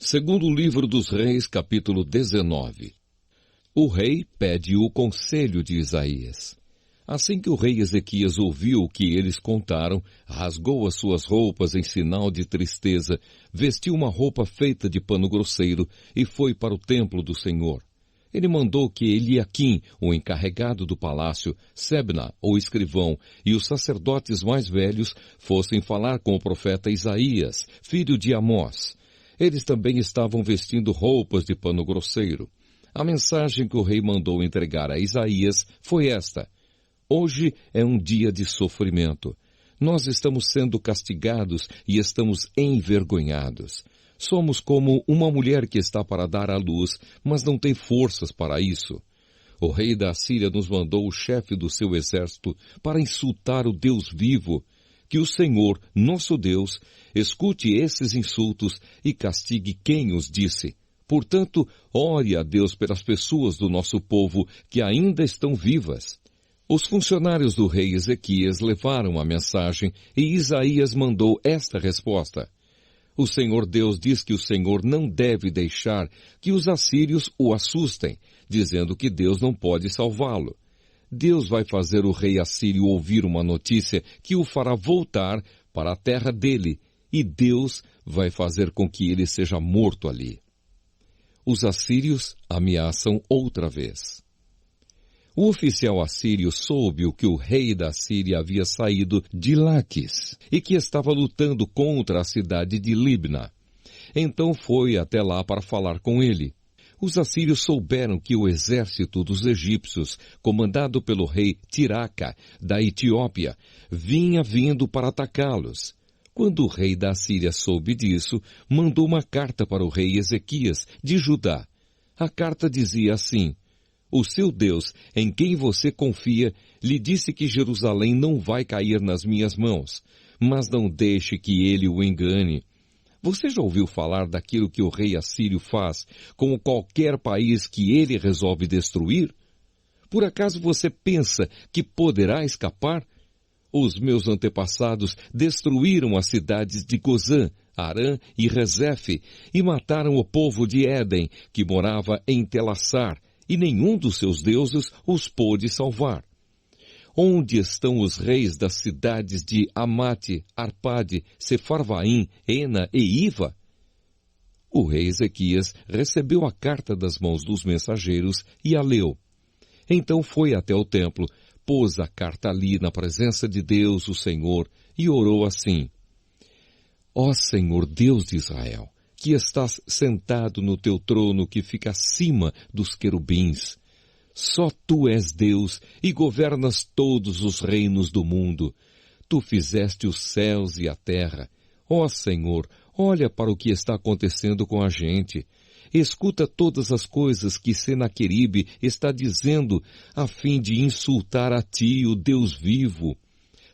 Segundo o livro dos Reis, capítulo 19. O rei pede o conselho de Isaías. Assim que o rei Ezequias ouviu o que eles contaram, rasgou as suas roupas em sinal de tristeza, vestiu uma roupa feita de pano grosseiro e foi para o templo do Senhor. Ele mandou que Eliaquim, o encarregado do palácio, Sebna, o escrivão, e os sacerdotes mais velhos fossem falar com o profeta Isaías, filho de Amós. Eles também estavam vestindo roupas de pano grosseiro. A mensagem que o rei mandou entregar a Isaías foi esta: Hoje é um dia de sofrimento. Nós estamos sendo castigados e estamos envergonhados. Somos como uma mulher que está para dar à luz, mas não tem forças para isso. O rei da Assíria nos mandou o chefe do seu exército para insultar o Deus vivo. Que o Senhor, nosso Deus, escute esses insultos e castigue quem os disse. Portanto, ore a Deus pelas pessoas do nosso povo que ainda estão vivas. Os funcionários do rei Ezequias levaram a mensagem e Isaías mandou esta resposta: O Senhor Deus diz que o Senhor não deve deixar que os assírios o assustem, dizendo que Deus não pode salvá-lo. Deus vai fazer o rei assírio ouvir uma notícia que o fará voltar para a terra dele, e Deus vai fazer com que ele seja morto ali. Os assírios ameaçam outra vez. O oficial assírio soube que o rei da Síria havia saído de Laquis e que estava lutando contra a cidade de Libna. Então foi até lá para falar com ele. Os assírios souberam que o exército dos egípcios, comandado pelo rei Tiraca, da Etiópia, vinha vindo para atacá-los. Quando o rei da Assíria soube disso, mandou uma carta para o rei Ezequias, de Judá. A carta dizia assim: O seu Deus, em quem você confia, lhe disse que Jerusalém não vai cair nas minhas mãos, mas não deixe que ele o engane. Você já ouviu falar daquilo que o rei assírio faz com qualquer país que ele resolve destruir? Por acaso você pensa que poderá escapar? Os meus antepassados destruíram as cidades de Gozã, Arã e Rezefe e mataram o povo de Éden, que morava em Telassar, e nenhum dos seus deuses os pôde salvar. Onde estão os reis das cidades de Amate, Arpade, Sefarvaim, Ena e Iva? O rei Ezequias recebeu a carta das mãos dos mensageiros e a leu. Então foi até o templo, pôs a carta ali na presença de Deus, o Senhor, e orou assim: Ó Senhor Deus de Israel, que estás sentado no teu trono que fica acima dos querubins, só tu és Deus e governas todos os reinos do mundo. Tu fizeste os céus e a terra. Ó Senhor, olha para o que está acontecendo com a gente. Escuta todas as coisas que Senaqueribe está dizendo a fim de insultar a ti, o Deus vivo.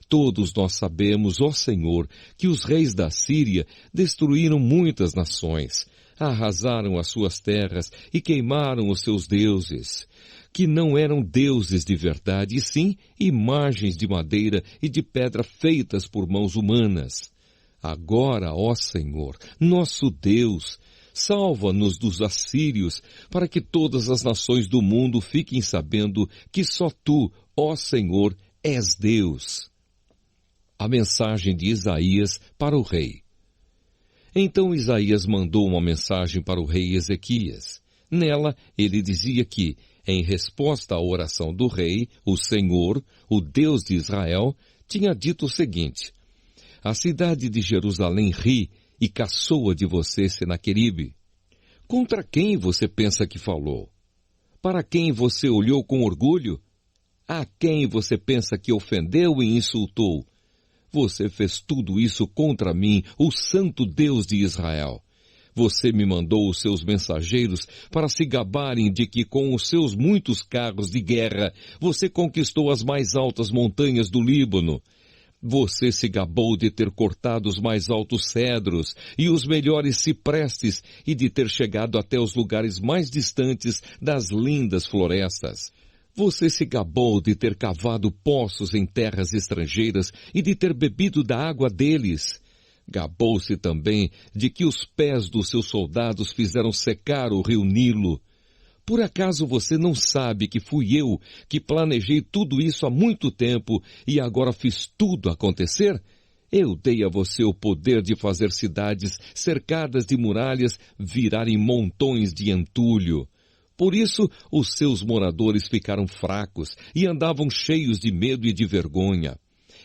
Todos nós sabemos, ó Senhor, que os reis da Síria destruíram muitas nações, arrasaram as suas terras e queimaram os seus deuses, que não eram deuses de verdade, e sim imagens de madeira e de pedra feitas por mãos humanas. Agora, ó Senhor, nosso Deus, salva-nos dos assírios, para que todas as nações do mundo fiquem sabendo que só tu, ó Senhor, és Deus. A mensagem de Isaías para o rei. Então Isaías mandou uma mensagem para o rei Ezequias. Nela, ele dizia que, em resposta à oração do rei, o Senhor, o Deus de Israel, tinha dito o seguinte: A cidade de Jerusalém ri e caçoa de você, Senaqueribe. Contra quem você pensa que falou? Para quem você olhou com orgulho? A quem você pensa que ofendeu e insultou? Você fez tudo isso contra mim, o Santo Deus de Israel. Você me mandou os seus mensageiros para se gabarem de que com os seus muitos carros de guerra você conquistou as mais altas montanhas do Líbano. Você se gabou de ter cortado os mais altos cedros e os melhores ciprestes e de ter chegado até os lugares mais distantes das lindas florestas. Você se gabou de ter cavado poços em terras estrangeiras e de ter bebido da água deles. Gabou-se também de que os pés dos seus soldados fizeram secar o rio Nilo. Por acaso você não sabe que fui eu que planejei tudo isso há muito tempo e agora fiz tudo acontecer? Eu dei a você o poder de fazer cidades cercadas de muralhas virarem montões de entulho. Por isso, os seus moradores ficaram fracos e andavam cheios de medo e de vergonha.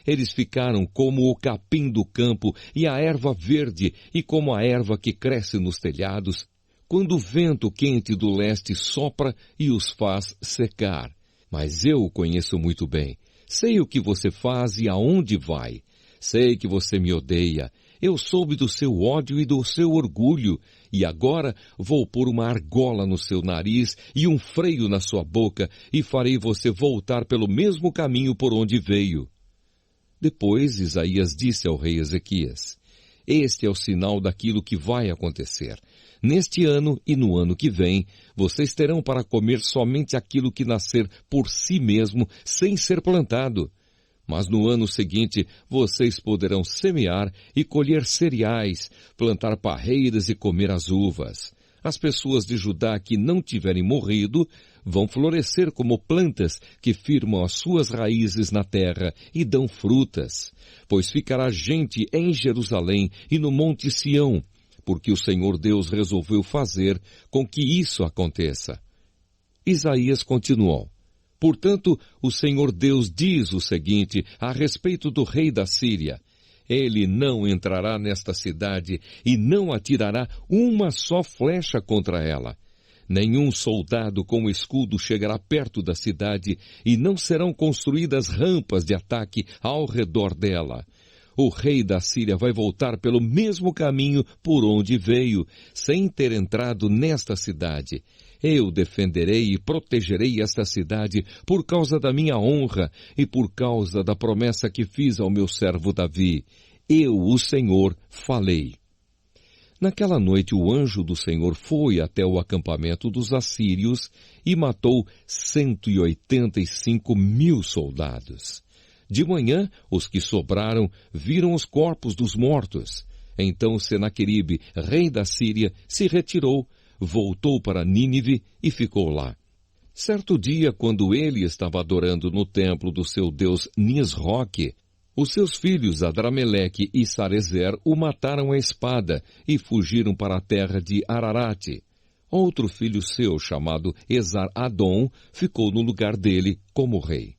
Eles ficaram como o capim do campo e a erva verde e como a erva que cresce nos telhados, quando o vento quente do leste sopra e os faz secar. Mas eu o conheço muito bem. Sei o que você faz e aonde vai. Sei que você me odeia. Eu soube do seu ódio e do seu orgulho. E agora vou pôr uma argola no seu nariz e um freio na sua boca e farei você voltar pelo mesmo caminho por onde veio. Depois Isaías disse ao rei Ezequias: Este é o sinal daquilo que vai acontecer. Neste ano e no ano que vem, vocês terão para comer somente aquilo que nascer por si mesmo, sem ser plantado. Mas no ano seguinte, vocês poderão semear e colher cereais, plantar parreiras e comer as uvas. As pessoas de Judá que não tiverem morrido vão florescer como plantas que firmam as suas raízes na terra e dão frutas. Pois ficará gente em Jerusalém e no Monte Sião, porque o Senhor Deus resolveu fazer com que isso aconteça. Isaías continuou: Portanto, o Senhor Deus diz o seguinte a respeito do rei da Síria: Ele não entrará nesta cidade e não atirará uma só flecha contra ela. Nenhum soldado com escudo chegará perto da cidade e não serão construídas rampas de ataque ao redor dela. O rei da Síria vai voltar pelo mesmo caminho por onde veio, sem ter entrado nesta cidade. Eu defenderei e protegerei esta cidade por causa da minha honra e por causa da promessa que fiz ao meu servo Davi. Eu, o Senhor, falei. Naquela noite o anjo do Senhor foi até o acampamento dos assírios e matou 185.000 soldados. De manhã, os que sobraram viram os corpos dos mortos. Então Senaqueribe, rei da Síria, se retirou, voltou para Nínive e ficou lá. Certo dia, quando ele estava adorando no templo do seu deus Nisroque, os seus filhos Adrameleque e Sarezer o mataram à espada e fugiram para a terra de Ararate. Outro filho seu, chamado Esar-Adom, ficou no lugar dele como rei.